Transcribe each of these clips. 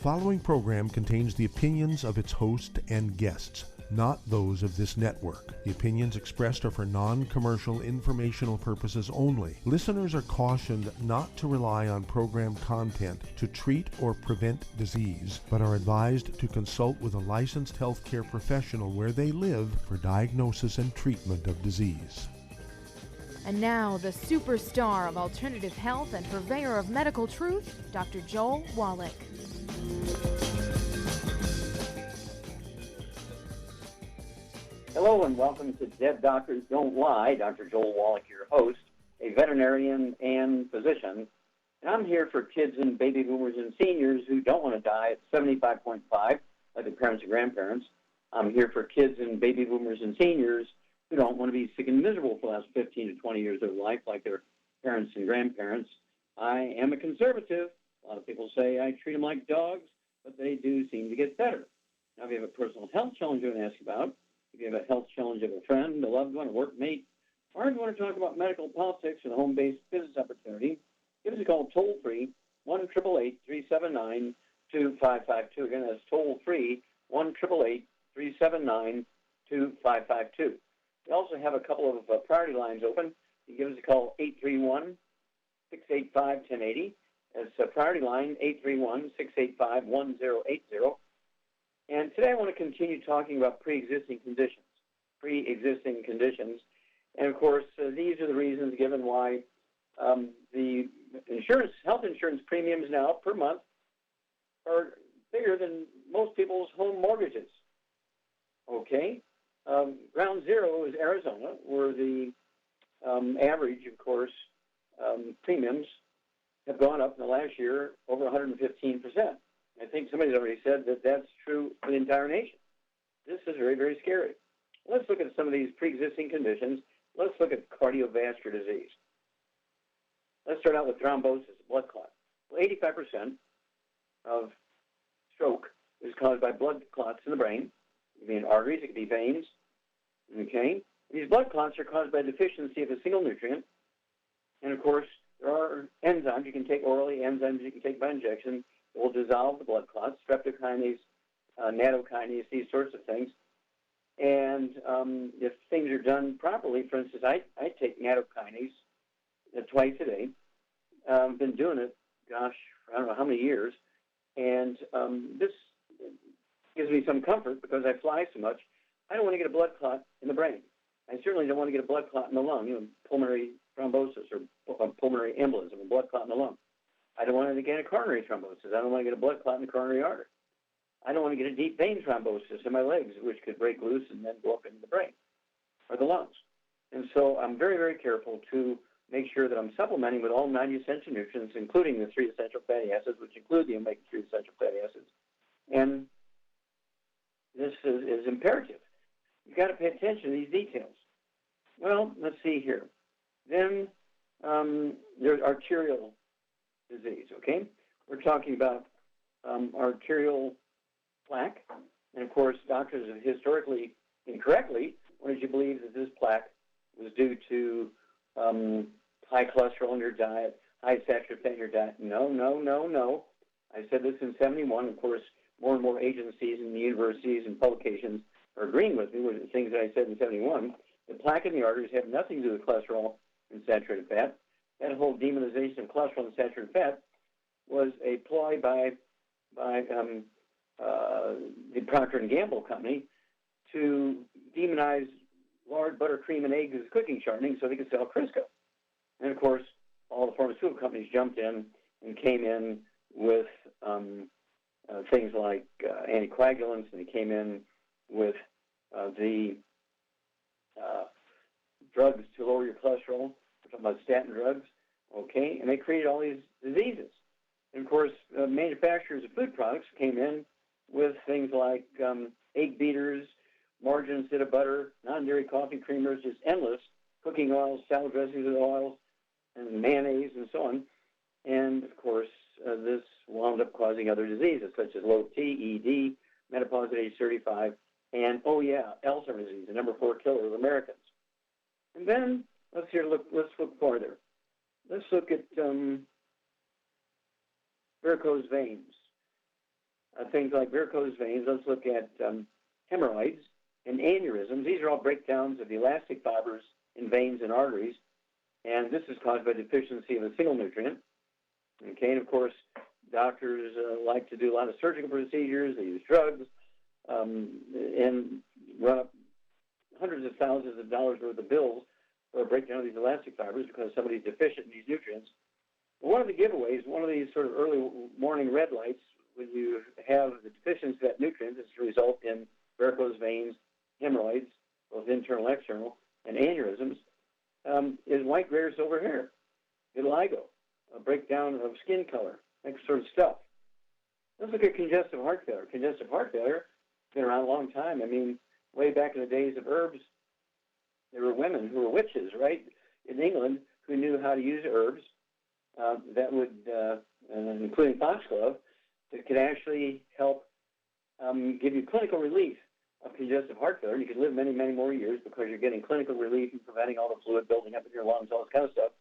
following program contains the opinions of its host and guests, not those of this network. The opinions expressed are for non-commercial informational purposes only. Listeners are cautioned not to rely on program content to treat or prevent disease, but are advised to consult with a licensed healthcare professional where they live for diagnosis and treatment of disease. And now, the superstar of alternative health and purveyor of medical truth, Dr. Joel Wallach. Hello and welcome to Dead Doctors Don't Lie. Dr. Joel Wallach, your host, a veterinarian and physician. And I'm here for kids and baby boomers and seniors who don't want to die at 75.5, like their parents and grandparents. I'm here for kids and baby boomers and seniors who don't want to be sick and miserable for the last 15 to 20 years of their life like their parents and grandparents. I am a conservative. A lot of people say I treat them like dogs, but they do seem to get better. Now, if you have a personal health challenge you want to ask about, if you have a health challenge of a friend, a loved one, a workmate, or if you want to talk about medical politics or the home-based business opportunity, give us a call toll-free, 1-888-379-2552. Again, that's toll-free, 1-888-379-2552. We also have a couple of priority lines open. You give us a call, 831-685-1080. That's a priority line, 831-685-1080. And today I want to continue talking about pre-existing conditions. And, of course, these are the reasons given why the health insurance premiums now per month are bigger than most people's home mortgages. Okay? Ground zero is Arizona, where the average, of course, premiums have gone up in the last year over 115%. I think somebody's already said that that's true for the entire nation. This is very, very scary. Let's look at some of these pre-existing conditions. Let's look at cardiovascular disease. Let's start out with thrombosis, blood clot. Well, 85% of stroke is caused by blood clots in the brain. It could be in arteries, it could be veins. Okay? These blood clots are caused by deficiency of a single nutrient. And, of course, there are enzymes you can take orally, enzymes you can take by injection that will dissolve the blood clots, streptokinase, nattokinase, these sorts of things. And if things are done properly, for instance, I take nattokinase twice a day. I've been doing it, gosh, I don't know how many years. And this gives me some comfort because I fly so much. I don't want to get a blood clot in the brain. I certainly don't want to get a blood clot in the lung, pulmonary thrombosis or pulmonary embolism, a blood clot in the lung. I don't want to get a coronary thrombosis. I don't want to get a blood clot in the coronary artery. I don't want to get a deep vein thrombosis in my legs, which could break loose and then go up into the brain or the lungs. And so I'm very, very careful to make sure that I'm supplementing with all 90 essential nutrients, including the 3 essential fatty acids, which include the omega-3 essential fatty acids. And this is imperative. You've got to pay attention to these details. Well, let's see here. Then there's arterial disease, okay? We're talking about arterial plaque. And, of course, doctors have historically, incorrectly, wanted you to believe that this plaque was due to high cholesterol in your diet, high saturated fat in your diet. No. I said this in 71. Of course, more and more agencies and universities and publications are agreeing with me with the things that I said in 71. The plaque in the arteries have nothing to do with cholesterol and saturated fat. That whole demonization of cholesterol and saturated fat was a ploy by the Procter & Gamble company to demonize lard, butter, cream, and eggs as cooking shortening so they could sell Crisco. And, of course, all the pharmaceutical companies jumped in and came in with things like anticoagulants, and they came in with the drugs to lower your cholesterol. We're talking about statin drugs, okay? And they created all these diseases. And, of course, manufacturers of food products came in with things like egg beaters, margarine instead of butter, non-dairy coffee creamers, just endless, cooking oils, salad dressings with oils, and mayonnaise and so on. And, of course, this wound up causing other diseases such as low T, ED, menopause at age 35, and, Alzheimer's disease, the number 4 killer of Americans. And then let's look farther. Let's look at varicose veins. things like varicose veins. Let's look at hemorrhoids and aneurysms. These are all breakdowns of the elastic fibers in veins and arteries, and this is caused by deficiency of a single nutrient. Okay, and of course, doctors like to do a lot of surgical procedures. They use drugs and run up hundreds of thousands of dollars worth of bills for a breakdown of these elastic fibers because somebody's deficient in these nutrients. One of the giveaways, one of these sort of early morning red lights, when you have the deficiency of that nutrient, is to result in varicose veins, hemorrhoids, both internal and external, and aneurysms, is white, gray, or silver hair, vitiligo, a breakdown of skin color, that sort of stuff. Let's look at congestive heart failure. Congestive heart failure has been around a long time. I mean, way back in the days of herbs, there were women who were witches, right, in England, who knew how to use herbs that would, including foxglove, that could actually help give you clinical relief of congestive heart failure. You could live many, many more years because you're getting clinical relief and preventing all the fluid building up in your lungs, all this kind of stuff.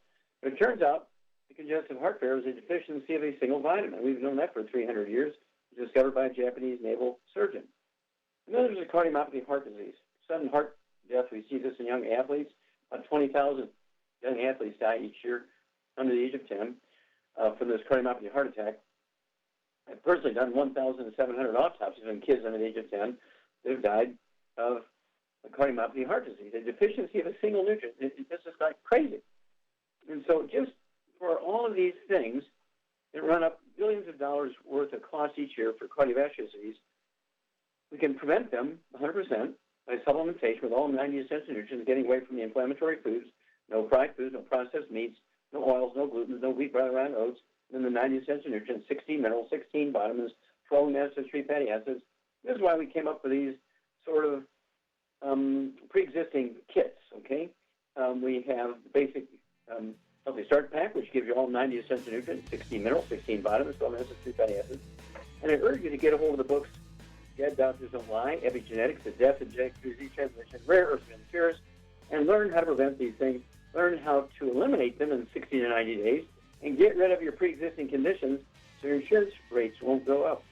But it turns out the congestive heart failure is a deficiency of a single vitamin. We've known that for 300 years. It was discovered by a Japanese naval surgeon. And then there's a cardiomyopathy heart disease. Sudden heart death, we see this in young athletes. About 20,000 young athletes die each year under the age of 10 from this cardiomyopathy heart attack. I've personally done 1,700 autopsies on kids under the age of 10 that have died of a cardiomyopathy heart disease, a deficiency of a single nutrient. This is like crazy. And so just for all of these things that run up billions of dollars worth of cost each year for cardiovascular disease, we can prevent them 100% by supplementation with all 90 essential nutrients, getting away from the inflammatory foods, no fried foods, no processed meats, no oils, no gluten, no wheat, brown, and oats, and then the 90 essential nutrients, 16 minerals, 16 vitamins, 12 amino acids, 3 fatty acids. This is why we came up with these sort of pre-existing kits, okay? We have the basic healthy start pack, which gives you all 90 essential nutrients, 16 minerals, 16 vitamins, 12 amino acids, 3 fatty acids. And I urge you to get a hold of the books, Dead Doctors Don't Lie, Epigenetics, The Death and Genetic Disease Transmission, Rare Earths and Cures, and learn how to prevent these things, learn how to eliminate them in 60 to 90 days, and get rid of your pre-existing conditions so your insurance rates won't go up.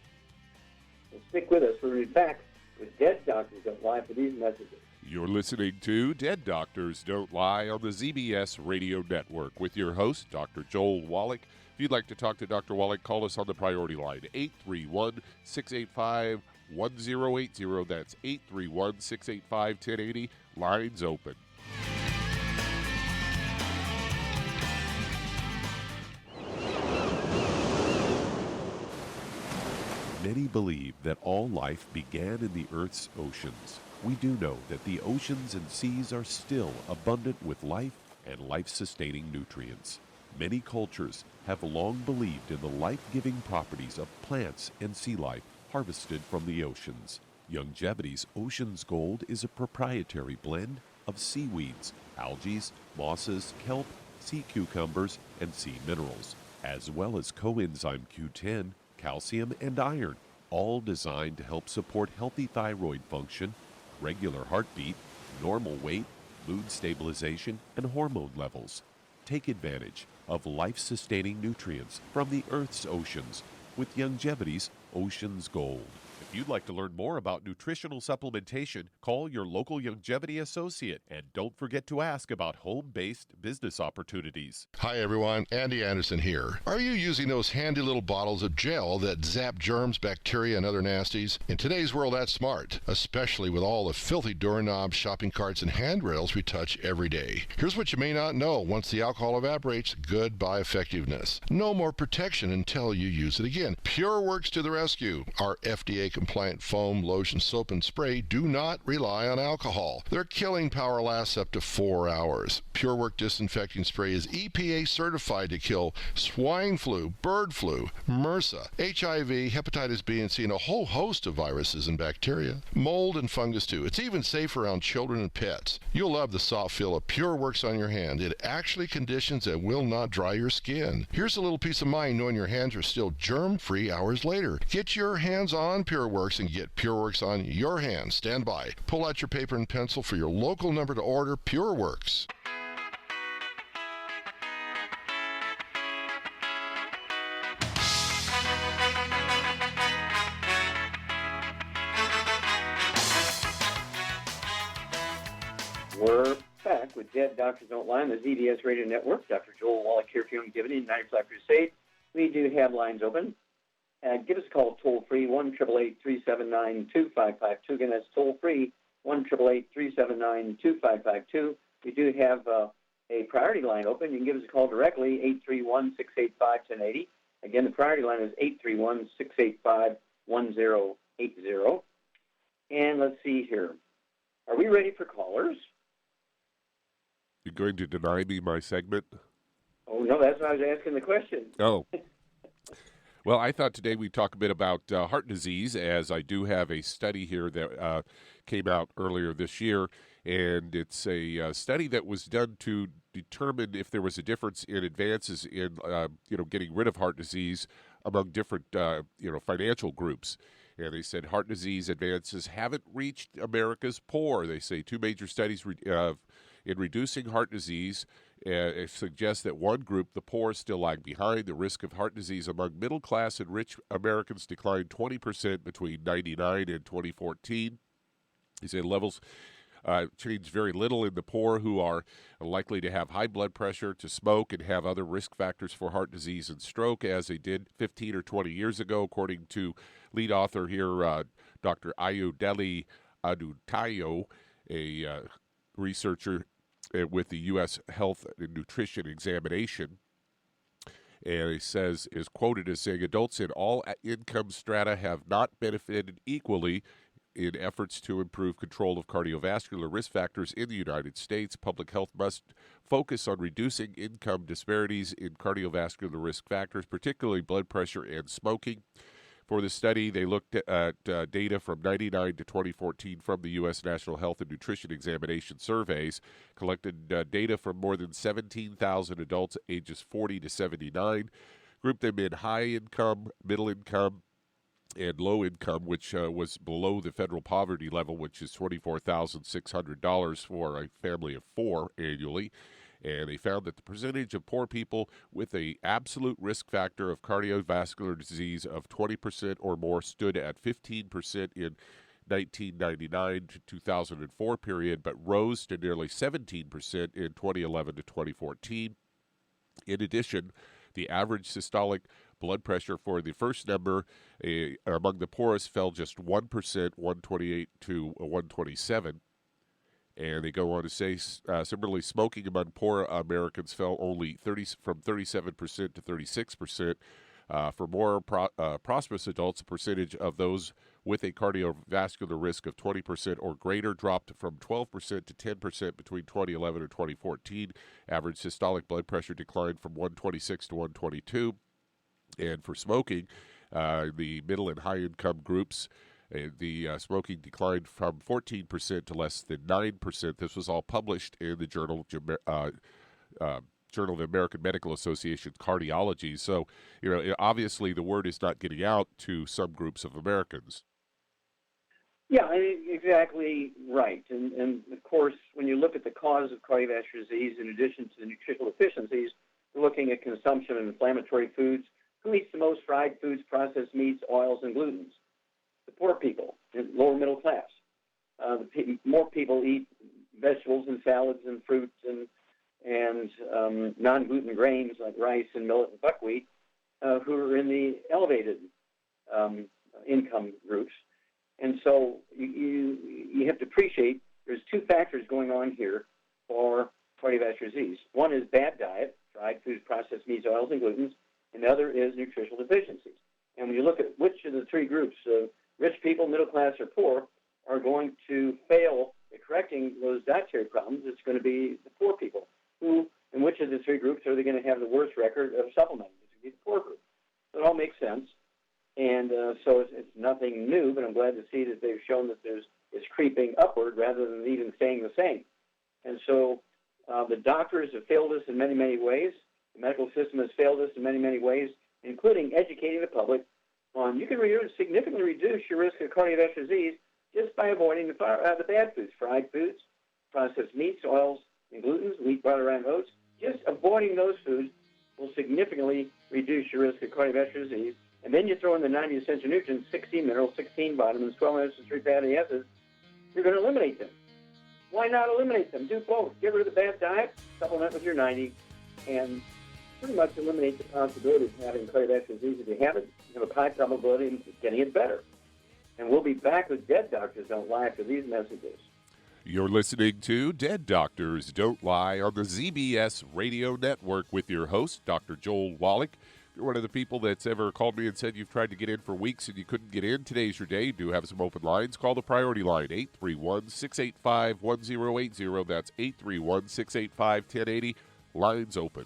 So stick with us. We'll be back with Dead Doctors Don't Lie for these messages. You're listening to Dead Doctors Don't Lie on the ZBS Radio Network with your host, Dr. Joel Wallach. If you'd like to talk to Dr. Wallach, call us on the priority line, 831-685-1080. That's 831-685-1080. Lines open. Many believe that all life began in the Earth's oceans. We do know that the oceans and seas are still abundant with life and life-sustaining nutrients. Many cultures have long believed in the life-giving properties of plants and sea life harvested from the oceans. YOUNGEVITY's Ocean's Gold is a proprietary blend of seaweeds, algae, mosses, kelp, sea cucumbers, and sea minerals, as well as coenzyme Q10, calcium, and iron, all designed to help support healthy thyroid function, regular heartbeat, normal weight, mood stabilization, and hormone levels. Take advantage of life-sustaining nutrients from the Earth's oceans with YOUNGEVITY's Ocean's Gold. If you'd like to learn more about nutritional supplementation, call your local YOUNGEVITY associate, and don't forget to ask about home-based business opportunities. Hi everyone, Andy Anderson here. Are you using those handy little bottles of gel that zap germs, bacteria, and other nasties? In today's world, that's smart, especially with all the filthy doorknobs, shopping carts, and handrails we touch every day. Here's what you may not know. Once the alcohol evaporates, goodbye effectiveness. No more protection until you use it again. PureWorks to the rescue. Our FDA-compliant foam, lotion, soap, and spray do not rely on alcohol. Their killing power lasts up to 4 hours. PureWorks disinfecting spray is EPA certified to kill swine flu, bird flu, MRSA, HIV, hepatitis B and C, and a whole host of viruses and bacteria. Mold and fungus too. It's even safe around children and pets. You'll love the soft feel of PureWorks on your hand. It actually conditions and will not dry your skin. Here's a little peace of mind knowing your hands are still germ-free hours later. Get your hands on PureWorks and get PureWorks on your hands. Stand by. Pull out your paper and pencil for your local number to order PureWorks. We're back with Dead Doctors Don't Lie on the ZBS Radio Network. Dr. Joel Wallach here for Youngevity in 95 Crusade. We do have lines open. Give us a call toll-free, 1-888-379-2552. Again, that's toll-free, 1-888-379-2552. We do have a priority line open. You can give us a call directly, 831-685-1080. Again, the priority line is 831-685-1080. And let's see here. Are we ready for callers? You're going to deny me my segment? Oh, no, that's why I was asking the question. Oh. Well, I thought today we'd talk a bit about heart disease, as I do have a study here that came out earlier this year, and it's a study that was done to determine if there was a difference in advances in, getting rid of heart disease among different, financial groups. And they said heart disease advances haven't reached America's poor. They say two major studies in reducing heart disease suggest that one group, the poor, still lag behind. The risk of heart disease among middle class and rich Americans declined 20% between 1999 and 2014. They say levels changed very little in the poor, who are likely to have high blood pressure, to smoke, and have other risk factors for heart disease and stroke, as they did 15 or 20 years ago, according to lead author here, Dr. Ayodele Adutayo, a researcher with the U.S. Health and Nutrition Examination. And he says, is quoted as saying, adults in all income strata have not benefited equally in efforts to improve control of cardiovascular risk factors in the United States. Public health must focus on reducing income disparities in cardiovascular risk factors, particularly blood pressure and smoking. For the study, they looked at data from 1999 to 2014 from the U.S. National Health and Nutrition Examination surveys, collected data from more than 17,000 adults ages 40 to 79, grouped them in high income, middle income, and low income, which was below the federal poverty level, which is $24,600 for a family of four annually. And they found that the percentage of poor people with an absolute risk factor of cardiovascular disease of 20% or more stood at 15% in 1999 to 2004 period, but rose to nearly 17% in 2011 to 2014. In addition, the average systolic blood pressure for the first number among the poorest fell just 1%, 128 to 127. And they go on to say, similarly, smoking among poor Americans fell only from 37% to 36%. For more prosperous adults, the percentage of those with a cardiovascular risk of 20% or greater dropped from 12% to 10% between 2011 and 2014. Average systolic blood pressure declined from 126 to 122. And for smoking, the middle and high income groups, the smoking declined from 14% to less than 9%. This was all published in the Journal of the American Medical Association Cardiology. So, obviously the word is not getting out to some groups of Americans. Yeah, exactly right. And of course, when you look at the cause of cardiovascular disease, in addition to the nutritional deficiencies, we're looking at consumption of inflammatory foods. Who eats the most fried foods, processed meats, oils, and glutens? The poor people, the lower middle class. More people eat vegetables and salads and fruits and non-gluten grains like rice and millet and buckwheat, who are in the elevated income groups. And so you have to appreciate there's two factors going on here for cardiovascular disease. One is bad diet, fried foods, processed meats, oils, and glutens, and the other is nutritional deficiencies. And when you look at which of the three groups, rich people, middle class, or poor, are going to fail at correcting those dietary problems, it's going to be the poor people. Who, in which of the three groups are they going to have the worst record of supplementing? It's going to be the poor group. So it all makes sense. And so it's nothing new, but I'm glad to see that they've shown that it's creeping upward rather than even staying the same. And so the doctors have failed us in many, many ways. The medical system has failed us in many, many ways, including educating the public on you can significantly reduce your risk of cardiovascular disease just by avoiding the bad foods, fried foods, processed meats, oils, and glutens, wheat, butter, and oats. Just avoiding those foods will significantly reduce your risk of cardiovascular disease. And then you throw in the 90 essential nutrients, 16 minerals, 16 vitamins, 12 omega-3 fatty acids, you're going to eliminate them. why not eliminate them? Do both. Get rid of the bad diet, supplement with your 90, and pretty much eliminate the possibility of having cardiovascular disease. If you have it, you have a high probability of getting it better. And we'll be back with Dead Doctors Don't Lie after these messages. You're listening to Dead Doctors Don't Lie on the ZBS Radio Network with your host, Dr. Joel Wallach. If you're one of the people that's ever called me and said you've tried to get in for weeks and you couldn't get in, today's your day. Do have some open lines. Call the priority line, 831-685-1080. That's 831-685-1080. Lines open.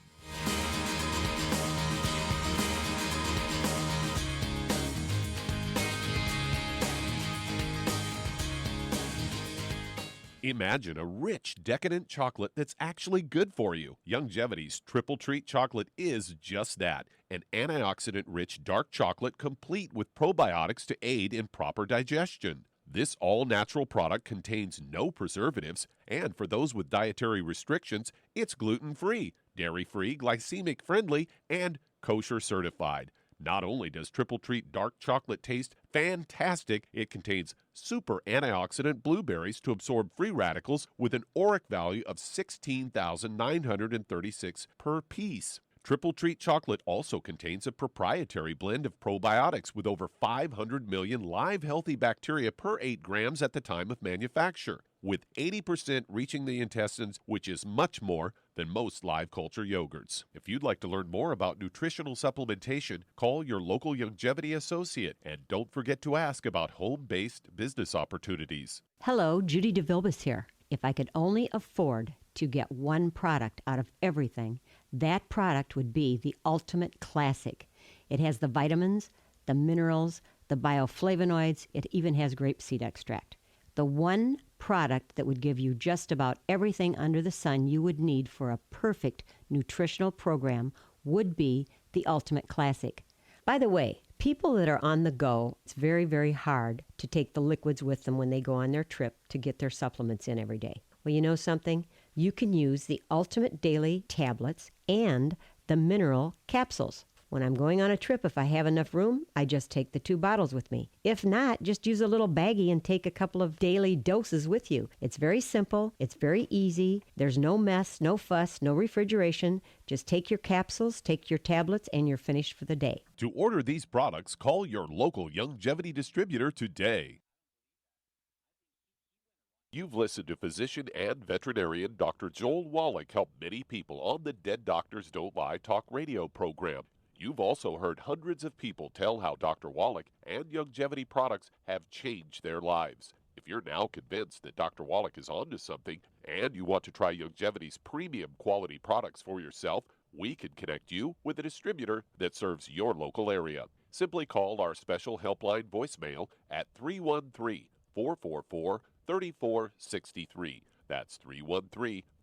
Imagine a rich, decadent chocolate that's actually good for you. Youngevity's Triple Treat chocolate is just that, an antioxidant-rich dark chocolate complete with probiotics to aid in proper digestion. This all-natural product contains no preservatives, and for those with dietary restrictions, it's gluten-free, dairy-free, glycemic-friendly, and kosher certified. Not only does Triple Treat dark chocolate taste fantastic, it contains super antioxidant blueberries to absorb free radicals with an ORAC value of 16,936 per piece. Triple Treat chocolate also contains a proprietary blend of probiotics with over 500 million live healthy bacteria per 8 grams at the time of manufacture, with 80% reaching the intestines, which is much more than most live culture yogurts. If you'd like to learn more about nutritional supplementation, call your local Youngevity associate, and don't forget to ask about home-based business opportunities. Hello, Judy DeVilbus here. If I could only afford to get one product out of everything, that product would be the Ultimate Classic. It has the vitamins, the minerals, the bioflavonoids. It even has grapeseed extract. The one product that would give you just about everything under the sun you would need for a perfect nutritional program would be the Ultimate Classic. By the way, people that are on the go, it's very, very hard to take the liquids with them when they go on their trip to get their supplements in every day. Well, you know something? You can use the Ultimate Daily tablets and the mineral capsules. When I'm going on a trip, if I have enough room, I just take the 2 bottles with me. If not, just use a little baggie and take a couple of daily doses with you. It's very simple. It's very easy. There's no mess, no fuss, no refrigeration. Just take your capsules, take your tablets, and you're finished for the day. To order these products, call your local Youngevity distributor today. You've listened to physician and veterinarian Dr. Joel Wallach help many people on the Dead Doctors Don't Lie talk radio program. You've also heard hundreds of people tell how Dr. Wallach and Youngevity products have changed their lives. If you're now convinced that Dr. Wallach is onto something and you want to try Youngevity's premium quality products for yourself, we can connect you with a distributor that serves your local area. Simply call our special helpline voicemail at 313-444-3463. That's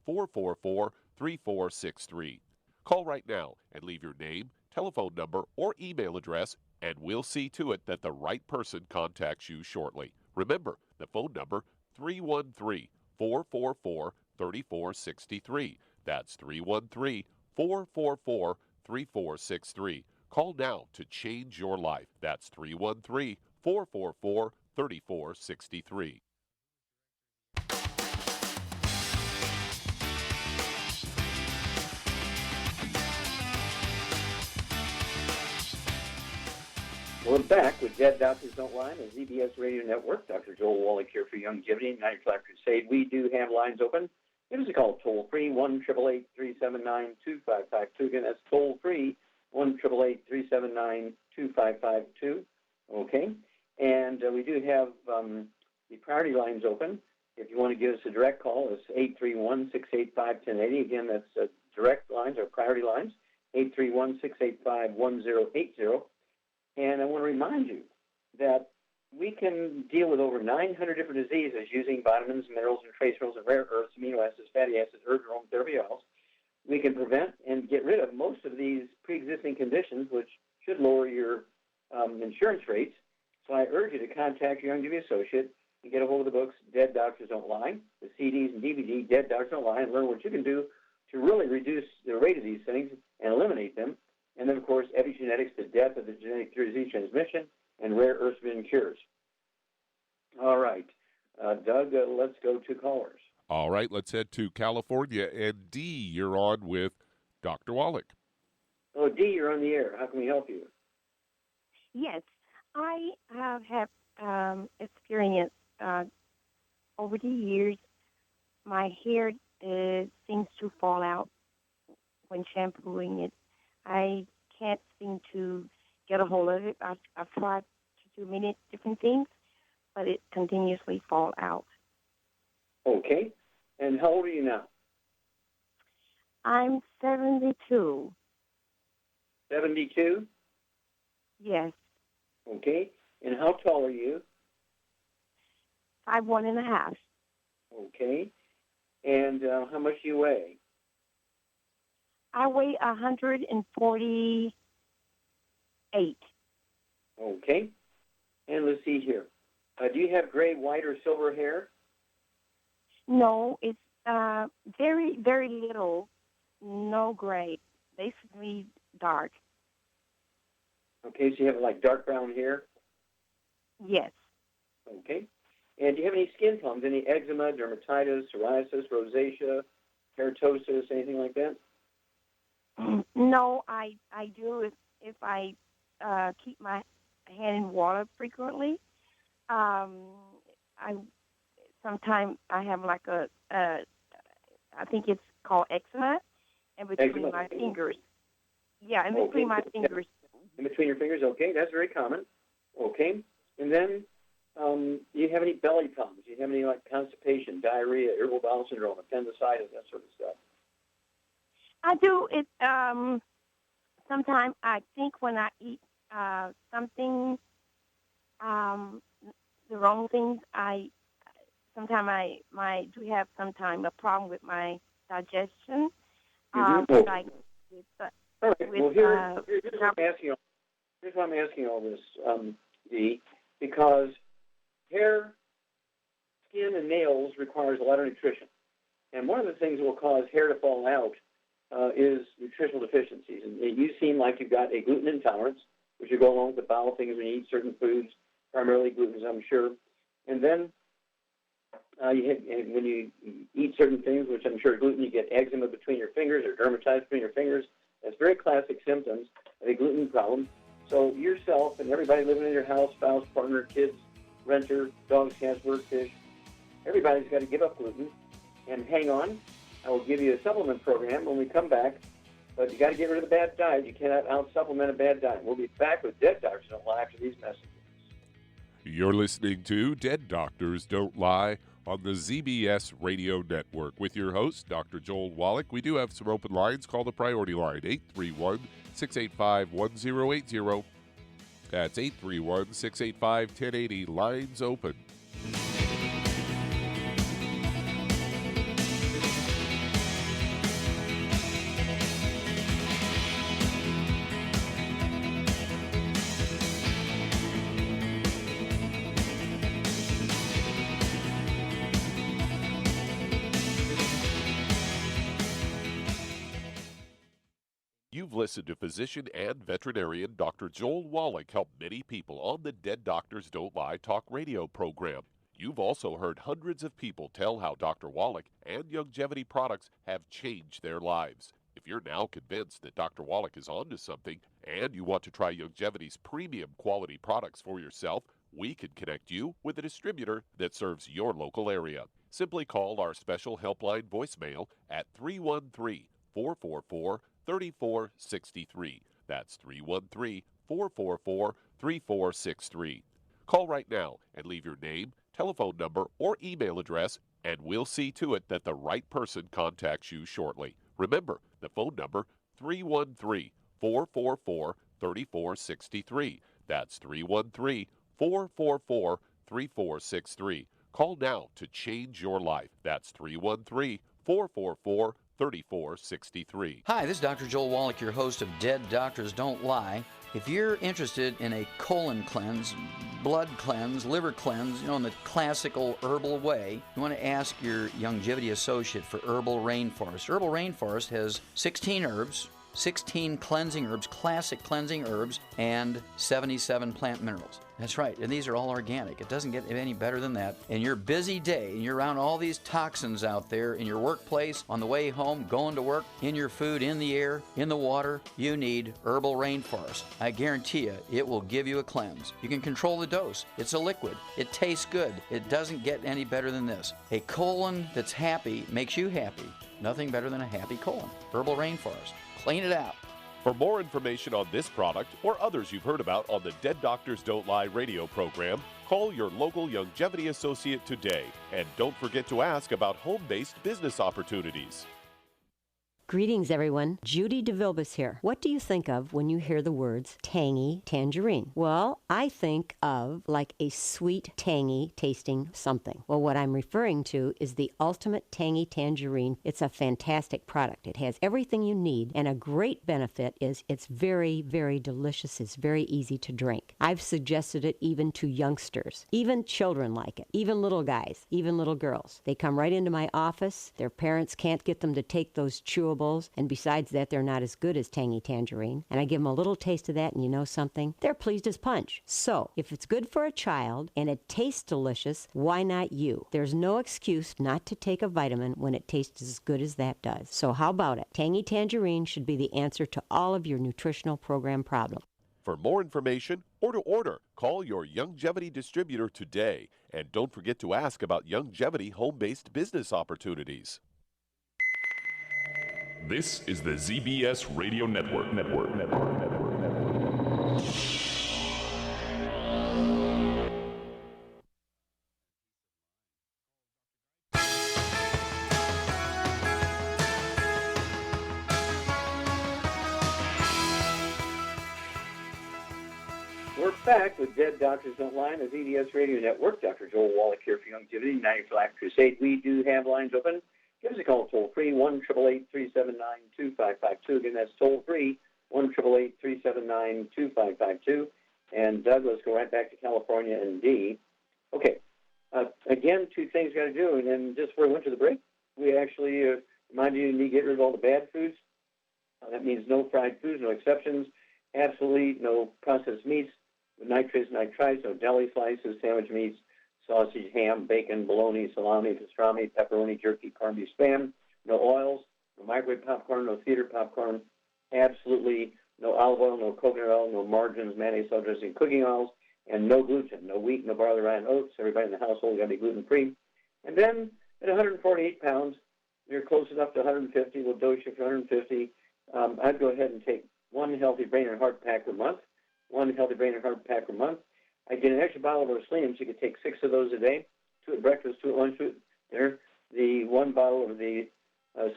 313-444-3463. Call right now and leave your name, telephone number, or email address, and we'll see to it that the right person contacts you shortly. Remember, the phone number, 313-444-3463. That's 313-444-3463. Call now to change your life. That's 313-444-3463. We're back with Dead Doctors Don't Lie on the ZBS Radio Network. Dr. Joel Wallach here for Youngevity, 9 o'clock crusade. We do have lines open. Give us a call, toll-free, 1-888-379-2552. Again, that's toll-free, 1-888-379-2552. Okay? And we do have the priority lines open. If you want to give us a direct call, it's 831-685-1080. Again, that's direct lines or priority lines, 831-685-1080. And I want to remind you that we can deal with over 900 different diseases using vitamins, minerals, and trace minerals, and rare earths, amino acids, fatty acids, herbs, aromatherapy oils. We can prevent and get rid of most of these pre-existing conditions, which should lower your insurance rates. So I urge you to contact your Youngevity associate and get a hold of the books, Dead Doctors Don't Lie, the CDs and DVD, Dead Doctors Don't Lie, and learn what you can do to really reduce the rate of these things and eliminate them. And then, of course, epigenetics, the death of the genetic disease transmission, and rare earth cures. All right. Doug, let's go to callers. All right, let's head to California. And Dee, you're on with Dr. Wallach. Oh, Dee, you're on the air. How can we help you? Yes, I have experienced over the years, my hair seems to fall out when shampooing it. I can't seem to get a hold of it. I've tried to do many different things, but it continuously falls out. Okay. And how old are you now? I'm 72. 72? Yes, Okay. And how tall are you? 5'1.5". Okay. And how much do you weigh? I weigh 148. Okay. And let's see here. Do you have gray, white, or silver hair? No, it's very, very little, no gray, basically dark. Okay, so you have like dark brown hair? Yes. Okay. And do you have any skin problems, any eczema, dermatitis, psoriasis, rosacea, keratosis, anything like that? No, I do if I keep my hand in water frequently. Sometimes I have like I think it's called eczema, in between my fingers. Yeah, in between my fingers. In between your fingers, okay, that's very common. Okay. And then, do you have any belly problems? Do you have any like constipation, diarrhea, irritable bowel syndrome, appendicitis, that sort of stuff? I do it. Sometimes I think when I eat something, the wrong things, sometimes I do have sometimes a problem with my digestion. Like with, all right. with, well, here's why I'm asking all this, Dee, because hair, skin, and nails requires a lot of nutrition. And one of the things that will cause hair to fall out is nutritional deficiencies. And you seem like you've got a gluten intolerance, which will go along with the bowel things when you eat certain foods, primarily gluten, I'm sure. And then when you eat certain things, which I'm sure gluten, you get eczema between your fingers or dermatitis between your fingers. That's very classic symptoms of a gluten problem. So yourself and everybody living in your house, spouse, partner, kids, renter, dogs, cats, birds, fish, everybody's got to give up gluten and hang on. I will give you a supplement program when we come back, but you got to get rid of the bad diet. You cannot out-supplement a bad diet. We'll be back with Dead Doctors Don't Lie after these messages. You're listening to Dead Doctors Don't Lie on the ZBS Radio Network with your host, Dr. Joel Wallach. We do have some open lines. Call the priority line, 831-685-1080. That's 831-685-1080. Lines open. You've listened to physician and veterinarian Dr. Joel Wallach help many people on the Dead Doctors Don't Lie talk radio program. You've also heard hundreds of people tell how Dr. Wallach and Youngevity products have changed their lives. If you're now convinced that Dr. Wallach is onto something and you want to try Youngevity's premium quality products for yourself, we can connect you with a distributor that serves your local area. Simply call our special helpline voicemail at 313-444-3463. That's 313-444-3463. Call right now and leave your name, telephone number, or email address, and we'll see to it that the right person contacts you shortly. Remember, the phone number, 313-444-3463. That's 313-444-3463. Call now to change your life. That's 313-444-3463. Hi, this is Dr. Joel Wallach, your host of Dead Doctors Don't Lie. If you're interested in a colon cleanse, blood cleanse, liver cleanse, in the classical herbal way, you want to ask your Youngevity associate for Herbal Rainforest. Herbal Rainforest has 16 herbs, 16 cleansing herbs, classic cleansing herbs, and 77 plant minerals. That's right, and these are all organic. It doesn't get any better than that. In your busy day, and you're around all these toxins out there in your workplace, on the way home, going to work, in your food, in the air, in the water, you need Herbal Rainforest. I guarantee you, it will give you a cleanse. You can control the dose. It's a liquid. It tastes good. It doesn't get any better than this. A colon that's happy makes you happy. Nothing better than a happy colon. Herbal Rainforest. Clean it out. For more information on this product or others you've heard about on the Dead Doctors Don't Lie radio program, call your local Youngevity associate today. And don't forget to ask about home-based business opportunities. Greetings, everyone. Judy DeVilbus here. What do you think of when you hear the words tangy tangerine? Well, I think of like a sweet, tangy tasting something. Well, what I'm referring to is the Ultimate Tangy Tangerine. It's a fantastic product. It has everything you need, and a great benefit is it's very, very delicious. It's very easy to drink. I've suggested it even to youngsters. Even children like it. Even little guys. Even little girls. They come right into my office. Their parents can't get them to take those chewables, and besides that, they're not as good as Tangy Tangerine. And I give them a little taste of that, and you know something? They're pleased as punch. So, if it's good for a child and it tastes delicious, why not you? There's no excuse not to take a vitamin when it tastes as good as that does. So how about it? Tangy Tangerine should be the answer to all of your nutritional program problems. For more information or to order, call your Youngevity distributor today. And don't forget to ask about Youngevity home-based business opportunities. This is the ZBS Radio Network. We're back with Dead Doctors Don't Lie on the ZBS Radio Network. Dr. Joel Wallach here for Youngevity, 90 for Life Crusade. We do have lines open. Give us a call toll-free, 1-888-379-2552. Again, that's toll-free, 1-888-379-2552. And Doug, let's go right back to California and D. Okay. Again, two things you got to do. And then just before we went to the break, we actually remind you need to get rid of all the bad foods. That means no fried foods, no exceptions. Absolutely no processed meats, nitrates, nitrites, no deli slices, sandwich meats, sausage, ham, bacon, bologna, salami, pastrami, pepperoni, jerky, corned beef, spam, no oils, no microwave popcorn, no theater popcorn, absolutely no olive oil, no coconut oil, no margarines, mayonnaise, salt dressing, cooking oils, and no gluten, no wheat, no barley, rye, and oats. Everybody in the household got to be gluten-free. And then at 148 pounds, you're close enough to 150. We'll dose you for 150. I'd go ahead and take one healthy brain and heart pack a month, I get an extra bottle of selenium, so you could take 6 of those a day, 2 at breakfast, 2 at lunch, 2 at dinner. The 1 bottle of the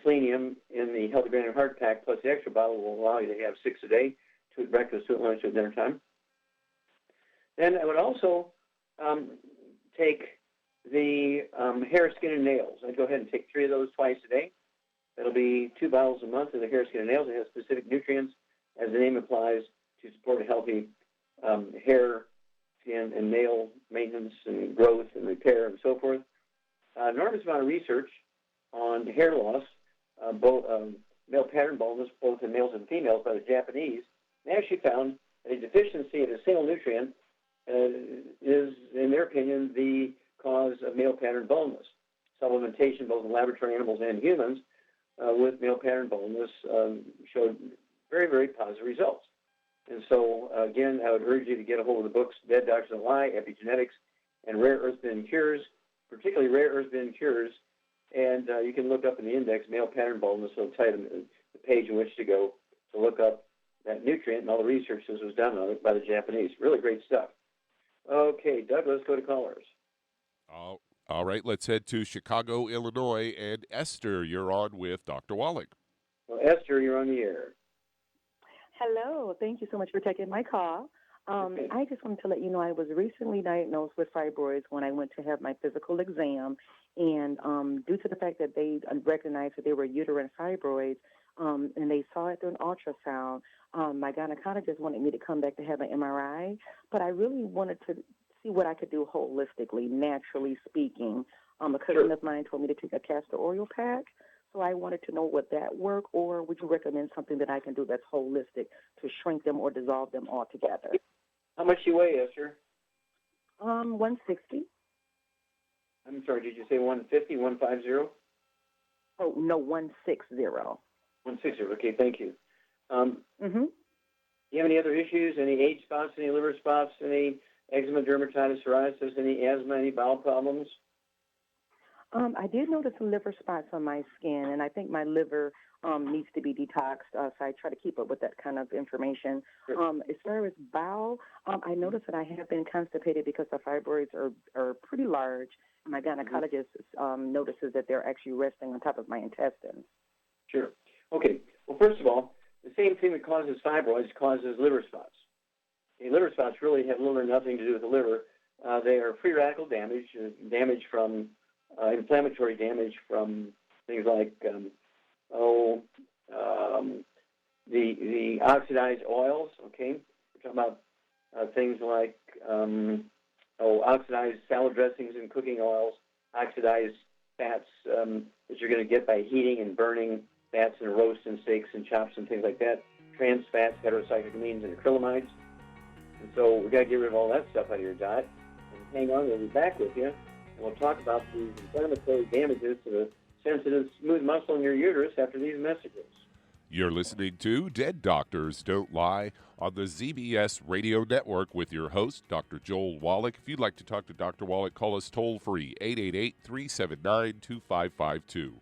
selenium in the Healthy Brain and Heart Pack plus the extra bottle will allow you to have 6 a day, 2 at breakfast, 2 at lunch, 2 at dinner time. Then I would also take the hair, skin, and nails. I'd go ahead and take 3 of those twice a day. That'll be 2 bottles a month of the hair, skin, and nails. It has specific nutrients, as the name implies, to support a healthy hair, skin, and nail maintenance and growth and repair and so forth. Enormous amount of research on hair loss, both male pattern baldness, both in males and females by the Japanese. They actually found that a deficiency of a single nutrient is, in their opinion, the cause of male pattern baldness. Supplementation, both in laboratory animals and humans, with male pattern baldness showed very, very positive results. And so, again, I would urge you to get a hold of the books, Dead Doctors Don't Lie, Epigenetics, and Rare Earth Bin Cures, particularly Rare Earth Bin Cures. And you can look up in the index, male pattern baldness, so it'll tell you the page in which to go to look up that nutrient and all the research that was done on it by the Japanese. Really great stuff. Okay, Doug, let's go to callers. All right, let's head to Chicago, Illinois. And Esther, you're on with Dr. Wallach. Well, Esther, you're on the air. Hello. Thank you so much for taking my call. I just wanted to let you know I was recently diagnosed with fibroids when I went to have my physical exam. And due to the fact that they recognized that they were uterine fibroids, and they saw it through an ultrasound, my gynecologist wanted me to come back to have an MRI. But I really wanted to see what I could do holistically, naturally speaking. A cousin of mine told me to take a castor oil pack. So I wanted to know, would that work, or would you recommend something that I can do that's holistic to shrink them or dissolve them altogether? How much do you weigh, Esther? 160. I'm sorry, did you say 150, 150? Oh, no, 160. 160, okay, thank you. Mm-hmm. Do you have any other issues? Any age spots, any liver spots, any eczema, dermatitis, psoriasis, any asthma, any bowel problems? I did notice some liver spots on my skin, and I think my liver needs to be detoxed, so I try to keep up with that kind of information. Sure. As far as bowel, I noticed that I have been constipated because the fibroids are pretty large, and my gynecologist notices that they're actually resting on top of my intestines. Sure. Okay. Well, first of all, the same thing that causes fibroids causes liver spots. Okay, liver spots really have little or nothing to do with the liver. They are free radical damage, damage from inflammatory damage from things like the oxidized oils. Okay, we're talking about things like oxidized salad dressings and cooking oils, oxidized fats that you're going to get by heating and burning fats in roasts and steaks and chops and things like that. Trans fats, heterocyclamines, and acrylamides. And so we've got to get rid of all that stuff out of your diet. And hang on, we'll be back with you. And we'll talk about these inflammatory damages to the sensitive, smooth muscle in your uterus after these messages. You're listening to Dead Doctors Don't Lie on the ZBS Radio Network with your host, Dr. Joel Wallach. If you'd like to talk to Dr. Wallach, call us toll-free, 888-379-2552.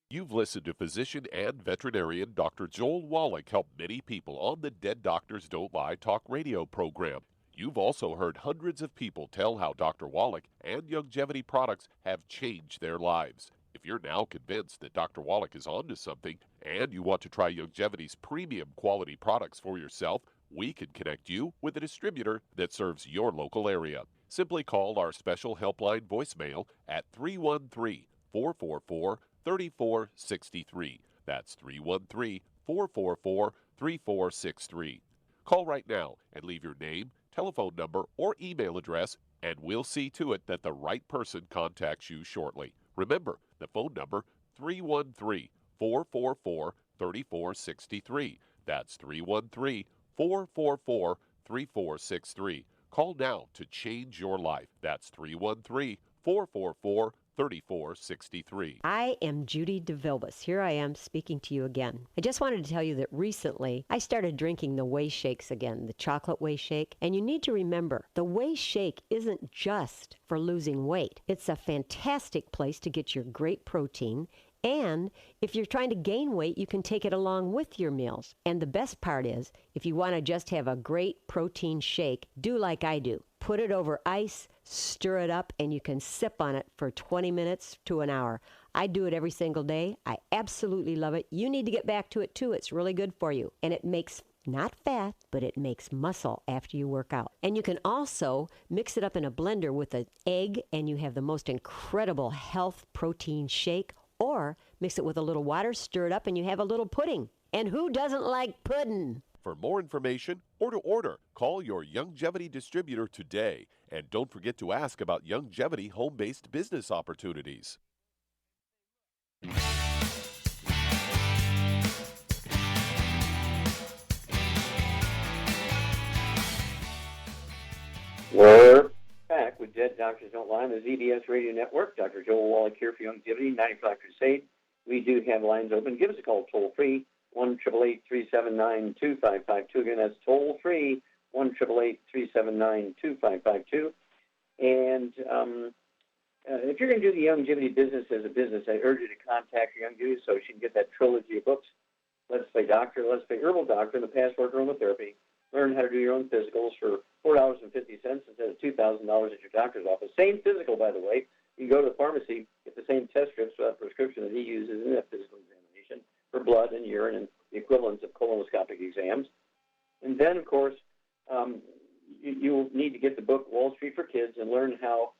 You've listened to physician and veterinarian Dr. Joel Wallach help many people on the Dead Doctors Don't Lie talk radio program. You've also heard hundreds of people tell how Dr. Wallach and Youngevity products have changed their lives. If you're now convinced that Dr. Wallach is onto something and you want to try Youngevity's premium quality products for yourself, we can connect you with a distributor that serves your local area. Simply call our special helpline voicemail at 313-444-3463. That's 313-444-3463. Call right now and leave your name, telephone number, or email address, and we'll see to it that the right person contacts you shortly. Remember, the phone number, 313-444-3463. That's 313-444-3463. Call now to change your life. That's 313-444-3463. 3463. I am Judy DeVilbus. Here I am speaking to you again. I just wanted to tell you that recently I started drinking the Whey Shakes again, the chocolate Whey Shake. And you need to remember, the Whey Shake isn't just for losing weight. It's a fantastic place to get your great protein. And if you're trying to gain weight, you can take it along with your meals. And the best part is, if you want to just have a great protein shake, do like I do. Put it over ice, stir it up, and you can sip on it for 20 minutes to an hour. I do it every single day. I absolutely love it. You need to get back to it too. It's really good for you. And it makes not fat, but it makes muscle after you work out. And you can also mix it up in a blender with an egg, and you have the most incredible health protein shake. Or mix it with a little water, stir it up, and you have a little pudding. And who doesn't like pudding? For more information or to order, call your Youngevity distributor today. And don't forget to ask about Youngevity home-based business opportunities. We're back with Dead Doctors Don't Lie on the ZBS Radio Network. Dr. Joel Wallach here for Youngevity, 95 Crusade. We do have lines open. Give us a call toll-free, 1-888-379-2552. Again, that's toll-free, 1-888-379-2552. And if you're going to do the Youngevity business as a business, I urge you to contact your Youngevity associate and get that trilogy of books, Let's Play Doctor, Let's Play Herbal Doctor, and the Passport Aromatherapy. Learn how to do your own physicals for $4.50 instead of $2,000 at your doctor's office. Same physical, by the way. You go to the pharmacy, get the same test strips, prescription that he uses in that physical examination for blood and urine and the equivalents of colonoscopic exams. And then, of course, you'll need to get the book Wall Street for Kids and learn how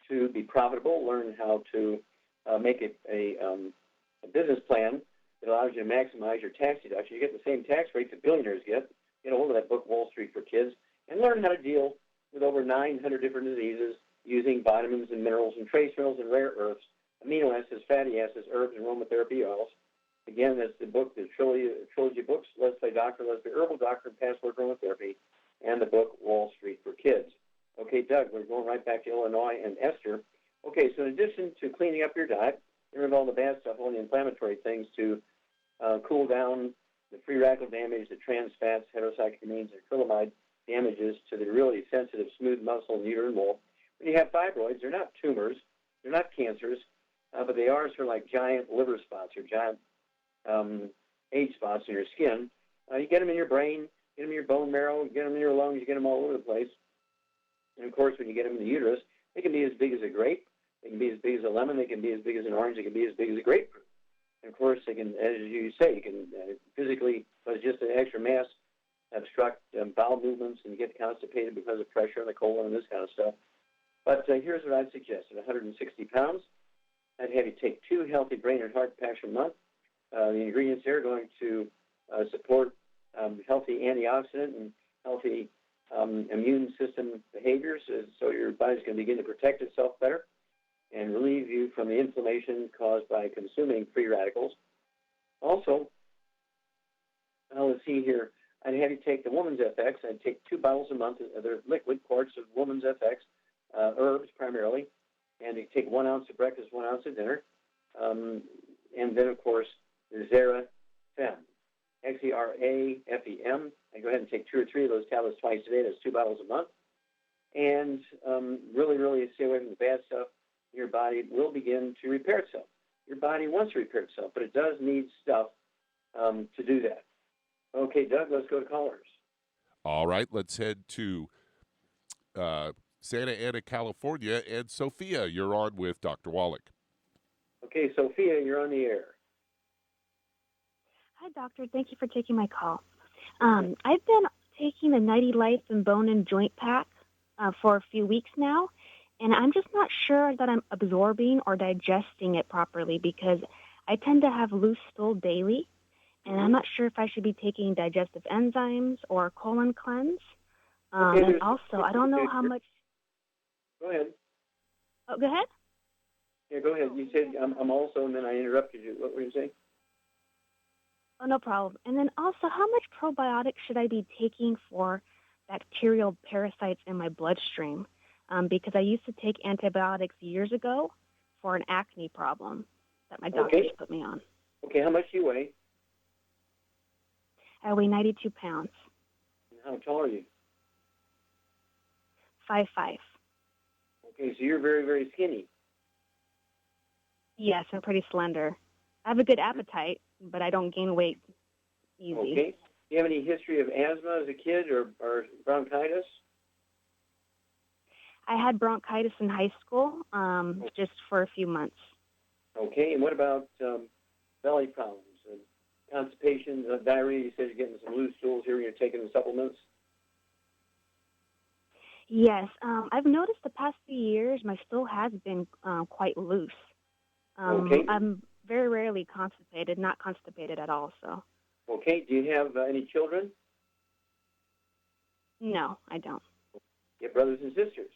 to be profitable, learn how to make a business plan that allows you to maximize your tax deduction. You get the same tax rate that billionaires get. Get a hold of that book, Wall Street for Kids, and learn how to deal with over 900 different diseases using vitamins and minerals and trace minerals and rare earths, amino acids, fatty acids, herbs, and aromatherapy oils. Again, that's the book, the trilogy books, Let's Play Doctor, Let's Play Herbal Doctor, and Passport Aromatherapy, and the book Wall Street for Kids. Okay, Doug, we're going right back to Illinois and Esther. Okay, so in addition to cleaning up your diet, get rid of all the bad stuff, all the inflammatory things to cool down the free radical damage, the trans fats, heterocyclamines, and acrylamide damages to the really sensitive, smooth muscle and uterine wall. When you have fibroids, they're not tumors, they're not cancers, but they are sort of like giant liver spots or giant age spots in your skin. You get them in your brain, get them in your bone marrow, get them in your lungs, you get them all over the place. And, of course, when you get them in the uterus, they can be as big as a grape, they can be as big as a lemon, they can be as big as an orange, they can be as big as a grapefruit. And, of course, they can, as you say, you can physically, but just an extra mass, obstruct bowel movements and get constipated because of pressure on the colon and this kind of stuff. But here's what I'd suggest. At 160 pounds, I'd have you take 2 healthy brain and heart packs a month. The ingredients there are going to support healthy antioxidant and healthy immune system behaviors, so your body's going to begin to protect itself better and relieve you from the inflammation caused by consuming free radicals. Also, let's see here, I'd have you take the Woman's FX. I'd take 2 bottles a month of their liquid quarts of Woman's FX, herbs primarily, and you take 1 ounce of breakfast, 1 ounce of dinner, and then, of course, the Xerafem, Xerafem. I go ahead and take 2 or 3 of those tablets twice a day. That's 2 bottles a month. And really, really stay away from the bad stuff. Your body will begin to repair itself. Your body wants to repair itself, but it does need stuff to do that. Okay, Doug, let's go to callers. All right, let's head to Santa Ana, California. And Sophia, you're on with Dr. Wallach. Okay, Sophia, you're on the air. Hi, doctor. Thank you for taking my call. I've been taking the Nighty Life and Bone and Joint Pack for a few weeks now, and I'm just not sure that I'm absorbing or digesting it properly because I tend to have loose stool daily, and I'm not sure if I should be taking digestive enzymes or colon cleanse. And also, I don't know how much... Go ahead. Oh, go ahead? Yeah, go ahead. You said I'm also, and then I interrupted you. What were you saying? Oh, no problem. And then also, how much probiotics should I be taking for bacterial parasites in my bloodstream? Because I used to take antibiotics years ago for an acne problem that my doctors put me on. Okay, how much do you weigh? I weigh 92 pounds. And how tall are you? 5'5". Okay, so you're very, very skinny. Yes, I'm pretty slender. I have a good appetite, but I don't gain weight easy. Okay. Do you have any history of asthma as a kid or bronchitis? I had bronchitis in high school, just for a few months. Okay, and what about belly problems, constipation, diarrhea? You said you're getting some loose stools here when you're taking the supplements. Yes, I've noticed the past few years my stool has been quite loose. I'm very rarely constipated, not constipated at all. So. Okay, do you have any children? No, I don't. You have brothers and sisters?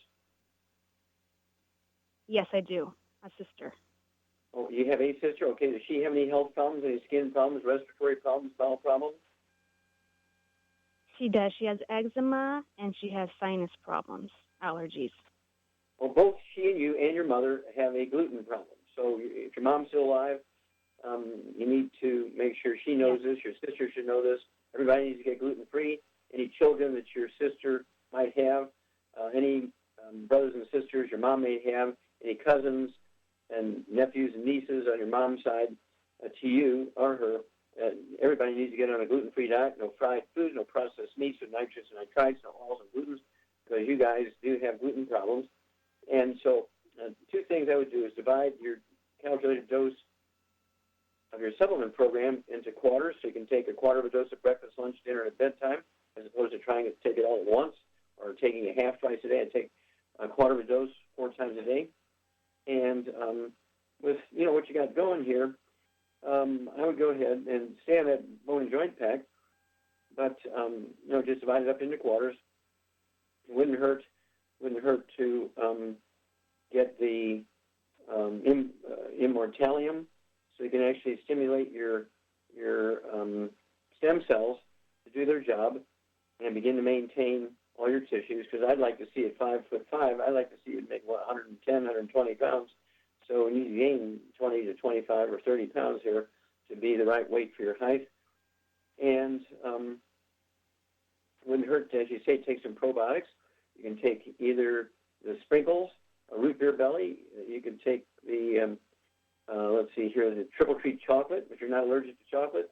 Yes, I do. A sister. Oh, you have a sister? Okay, does she have any health problems, any skin problems, respiratory problems, bowel problems? She does. She has eczema, and she has sinus problems, allergies. Well, both she and you and your mother have a gluten problem. So if your mom's still alive, you need to make sure she knows this. Your sister should know this. Everybody needs to get gluten-free. Any children that your sister might have, any brothers and sisters your mom may have, any cousins and nephews and nieces on your mom's side to you or her, everybody needs to get on a gluten-free diet. No fried food, no processed meats, no nitrates and nitrites, no oils and glutens, because you guys do have gluten problems. And so 2 things I would do is divide your calculated dose of your supplement program into quarters, so you can take a quarter of a dose of breakfast, lunch, dinner, and at bedtime, as opposed to trying to take it all at once, or taking a half twice a day. I'd take a quarter of a dose 4 times a day. And with what you got going here, I would go ahead and stay on that bone and joint pack, but just divide it up into quarters. It wouldn't hurt to get the immortalium, so you can actually stimulate your stem cells to do their job and begin to maintain all your tissues. Because I'd like to see at 5'5", I'd like to see it make 110, 120 pounds. So we need to gain 20 to 25 or 30 pounds here to be the right weight for your height. And it wouldn't hurt to, as you say, take some probiotics. You can take either the sprinkles, a root beer belly. You can take the, the triple treat chocolate, if you're not allergic to chocolate.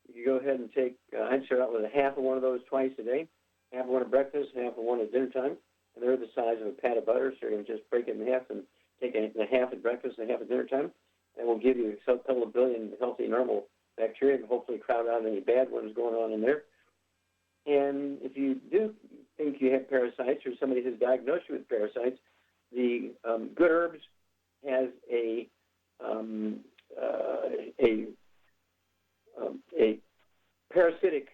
You can go ahead and take, I'd start out with a half of one of those twice a day, half of one at breakfast, half of one at dinner time. And they're the size of a pat of butter, so you're going to just break it in half and take a half at breakfast and a half at dinner time. And we'll give you a couple of billion healthy, normal bacteria and hopefully crowd out any bad ones going on in there. And if you do think you have parasites or somebody has diagnosed you with parasites, the Good Herbs has a parasitic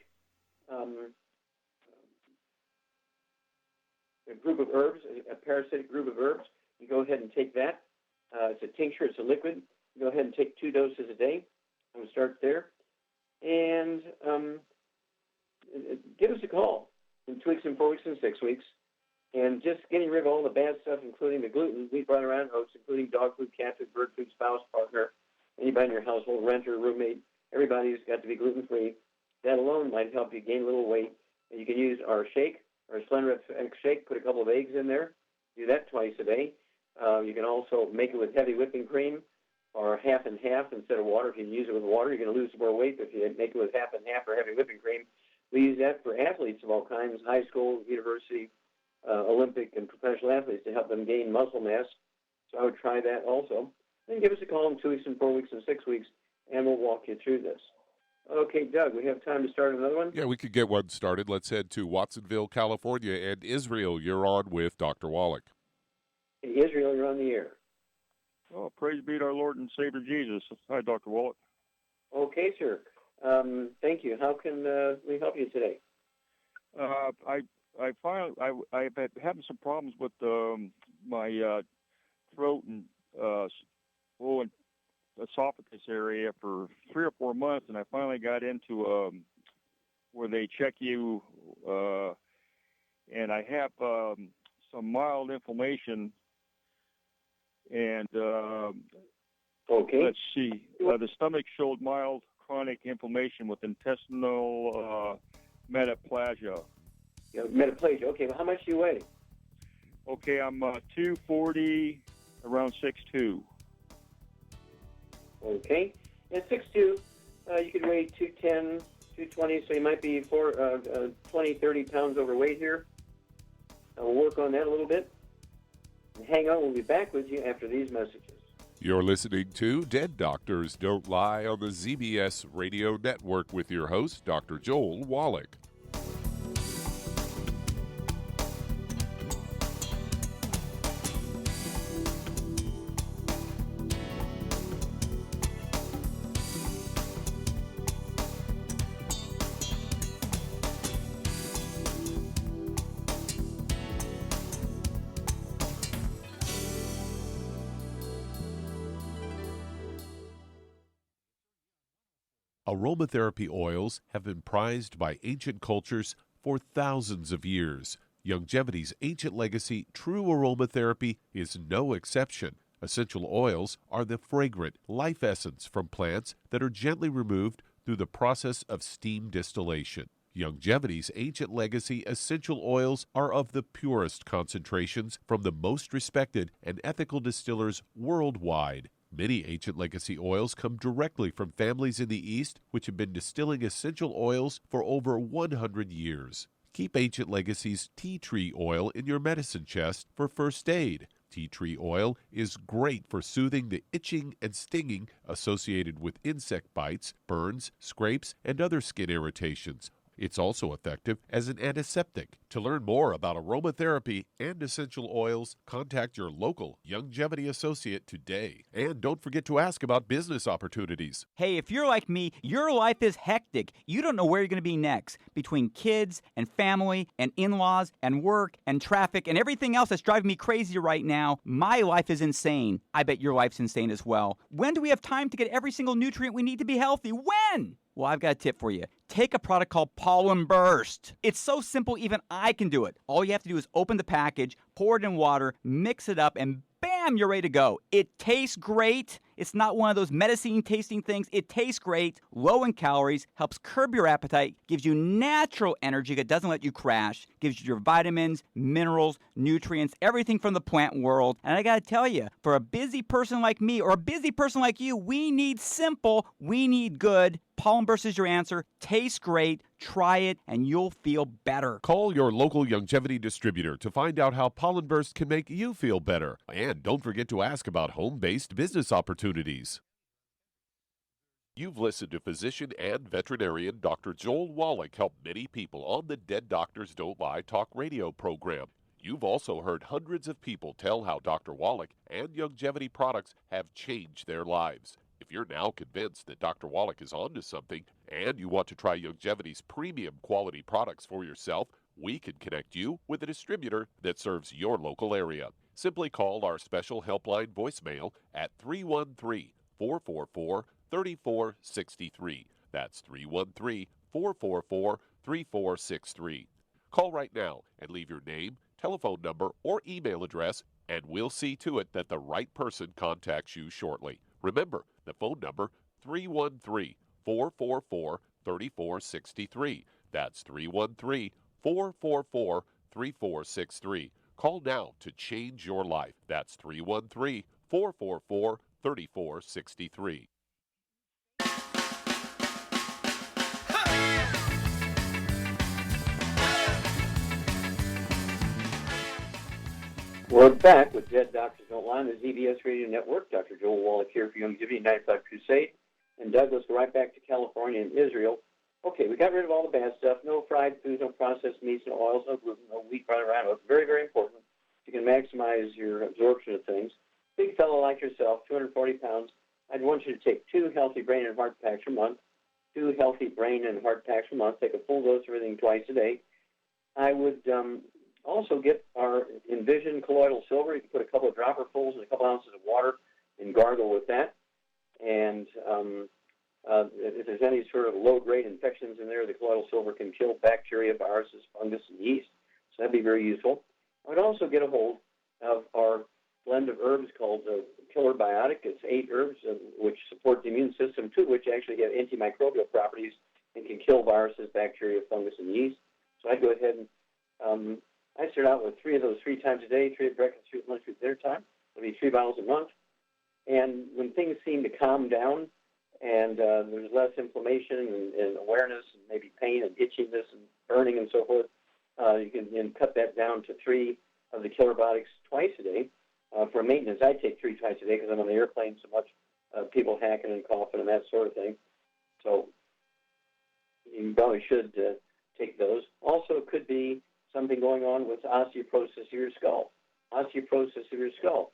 group of herbs, a parasitic group of herbs. You go ahead and take that. It's a tincture, it's a liquid. You go ahead and take 2 doses a day. I'm going to start there. And give us a call in 2 weeks and 4 weeks and 6 weeks. And just getting rid of all the bad stuff, including the gluten, wheat, bran, around oats, including dog food, cat food, bird food, spouse, partner, anybody in your household, renter, roommate, everybody's got to be gluten-free. That alone might help you gain a little weight. And you can use our shake, our Slender X shake, put a couple of eggs in there. Do that twice a day. You can also make it with heavy whipping cream or half and half instead of water. If you use it with water, you're going to lose more weight. If you make it with half and half or heavy whipping cream, we use that for athletes of all kinds, high school, university, Olympic, and professional athletes to help them gain muscle mass. So I would try that also. Then give us a call in 2 weeks and 4 weeks and 6 weeks, and we'll walk you through this. Okay, Doug, we have time to start another one? Yeah, we could get one started. Let's head to Watsonville, California, and Israel. You're on with Dr. Wallach. Hey, Israel, you're on the air. Oh, praise be to our Lord and Savior Jesus. Hi, Dr. Wallach. Okay, sir. Thank you. How can we help you today? I've been having some problems with my throat and and esophagus area for 3 or 4 months, and I finally got into where they check you, and I have some mild inflammation. And let's see, the stomach showed mild chronic inflammation with intestinal metaplasia. Yeah, metaplasia. Okay, well, how much do you weigh? Okay, I'm 240, around 6'2". Okay, at 6'2", you could weigh 210, 220, so you might be 20, 30 pounds overweight here. We'll work on that a little bit. Hang on, we'll be back with you after these messages. You're listening to Dead Doctors Don't Lie on the ZBS Radio Network with your host, Dr. Joel Wallach. Aromatherapy oils have been prized by ancient cultures for thousands of years. Youngevity's ancient legacy, true aromatherapy, is no exception. Essential oils are the fragrant life essence from plants that are gently removed through the process of steam distillation. Youngevity's ancient legacy essential oils are of the purest concentrations from the most respected and ethical distillers worldwide. Many ancient legacy oils come directly from families in the East which have been distilling essential oils for over 100 years. Keep Ancient Legacy's tea tree oil in your medicine chest for first aid. Tea tree oil is great for soothing the itching and stinging associated with insect bites, burns, scrapes, and other skin irritations. It's also effective as an antiseptic. To learn more about aromatherapy and essential oils, contact your local Youngevity associate today. And don't forget to ask about business opportunities. Hey, if you're like me, your life is hectic. You don't know where you're going to be next. Between kids and family and in-laws and work and traffic and everything else that's driving me crazy right now, my life is insane. I bet your life's insane as well. When do we have time to get every single nutrient we need to be healthy? When? Well, I've got a tip for you. Take a product called Pollen Burst. It's so simple, even I can do it. All you have to do is open the package, pour it in water, mix it up, and bam, you're ready to go. It tastes great. It's not one of those medicine tasting things. It tastes great, low in calories, helps curb your appetite, gives you natural energy that doesn't let you crash, gives you your vitamins, minerals, nutrients, everything from the plant world. And I gotta tell you, for a busy person like me or a busy person like you, we need simple, we need good. Pollen Burst is your answer. Tastes great. Try it, and you'll feel better. Call your local Youngevity distributor to find out how Pollen Burst can make you feel better. And don't forget to ask about home-based business opportunities. You've listened to physician and veterinarian Dr. Joel Wallach help many people on the Dead Doctors Don't Lie talk radio program. You've also heard hundreds of people tell how Dr. Wallach and Youngevity products have changed their lives. If you're now convinced that Dr. Wallach is onto something and you want to try Youngevity's premium quality products for yourself, we can connect you with a distributor that serves your local area. Simply call our special helpline voicemail at 313-444-3463. That's 313-444-3463. Call right now and leave your name, telephone number, or email address, and we'll see to it that the right person contacts you shortly. Remember, the phone number, 313-444-3463. That's 313-444-3463. Call now to change your life. That's 313-444-3463. We're back with Dead Doctors Don't Lie on the ZBS Radio Network. Dr. Joel Wallach here for Youngevity 95 Crusade. And Doug, let's go right back to California and Israel. Okay, we got rid of all the bad stuff. No fried foods, no processed meats, no oils, no gluten, no wheat, running around. It's very, very important. You can maximize your absorption of things. Big fellow like yourself, 240 pounds, I'd want you to take 2 healthy brain and heart packs a month. 2 healthy brain and heart packs a month. Take a full dose of everything twice a day. I would also get our Envision colloidal silver. You can put a couple of dropperfuls and a couple ounces of water and gargle with that. And if there's any sort of low-grade infections in there, the colloidal silver can kill bacteria, viruses, fungus, and yeast. So that'd be very useful. I would also get a hold of our blend of herbs called Killer Biotic. It's 8 herbs which support the immune system, too, which actually have antimicrobial properties and can kill viruses, bacteria, fungus, and yeast. So I'd go ahead and I start out with 3 of those 3 times a day, 3 at breakfast, 3 at lunch, 3 at dinner time. It'll be 3 bottles a month. And when things seem to calm down and there's less inflammation and awareness and maybe pain and itchiness and burning and so forth, you can then cut that down to 3 of the Killer Biotics twice a day. For maintenance, I take 3 twice a day because I'm on the airplane so much, people hacking and coughing and that sort of thing. So you probably should take those. Also, it could be something going on with osteoporosis of your skull. Osteoporosis of your skull.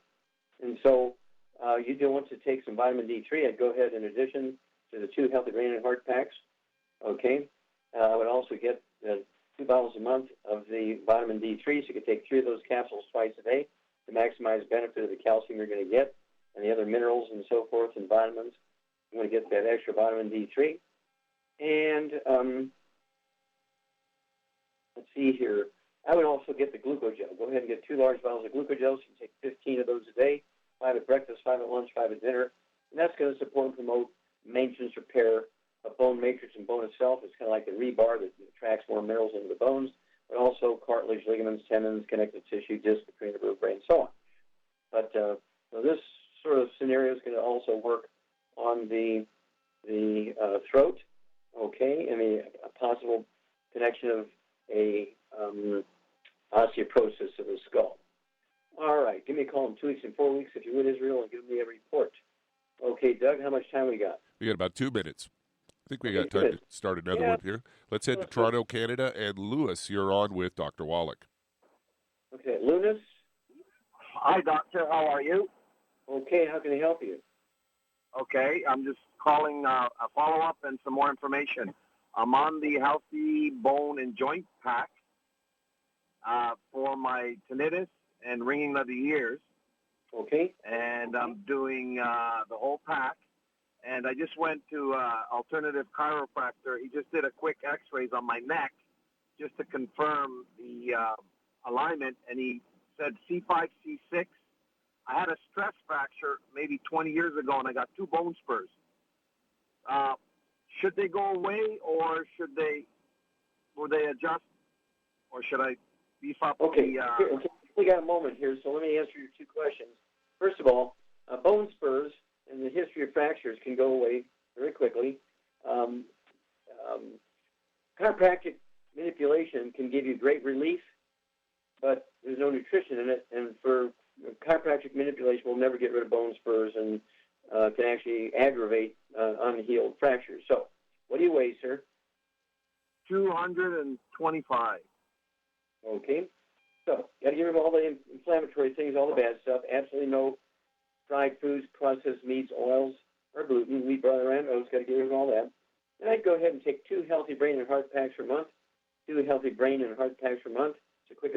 And so you do want to take some vitamin D3. I'd go ahead in addition to the 2 healthy brain and heart packs. Okay. I would also get 2 bottles a month of the vitamin D3, so you could take 3 of those capsules twice a day to maximize benefit of the calcium you're going to get and the other minerals and so forth and vitamins. You want to get that extra vitamin D3. And let's see here. I would also get the glucogel. Go ahead and get 2 large bottles of glucogel. So you can take 15 of those a day, 5 at breakfast, 5 at lunch, 5 at dinner. And that's going to support and promote maintenance, repair of bone matrix and bone itself. It's kind of like the rebar that attracts more minerals into the bones, but also cartilage, ligaments, tendons, connective tissue, disc, between the vertebrae, and so on. But so this sort of scenario is going to also work on the throat, okay, and a possible connection of a osteoporosis of the skull. All right, give me a call in 2 weeks and 4 weeks if you're in Israel and give me a report. Okay, Doug, how much time we got? We got about 2 minutes. I think we got time to start another one here. Let's head to Toronto, Canada. And Lewis, you're on with Dr. Wallach. Okay, Lewis. Hi, Doctor. How are you? Okay, how can I help you? Okay, I'm just calling a follow-up and some more information. I'm on the Healthy Bone and Joint Pack for my tinnitus and ringing of the ears. Okay. And I'm doing the whole pack. And I just went to alternative chiropractor. He just did a quick x-rays on my neck just to confirm the alignment. And he said C5, C6. I had a stress fracture maybe 20 years ago, and I got 2 bone spurs. Should they go away, or will they adjust, or should I beef up okay, we got a moment here, so let me answer your 2 questions. First of all, bone spurs and the history of fractures can go away very quickly. Chiropractic manipulation can give you great relief, but there's no nutrition in it, and for chiropractic manipulation will never get rid of bone spurs and can actually aggravate unhealed fractures. So, what do you weigh, sir? 225. Okay. So, got to get rid of all the inflammatory things, all the bad stuff. Absolutely no fried foods, processed meats, oils, or gluten, wheat, barley, and oats. Got to get rid of all that. Then I'd go ahead and take 2 healthy brain and heart packs per month. 2 healthy brain and heart packs per month. It's the quickest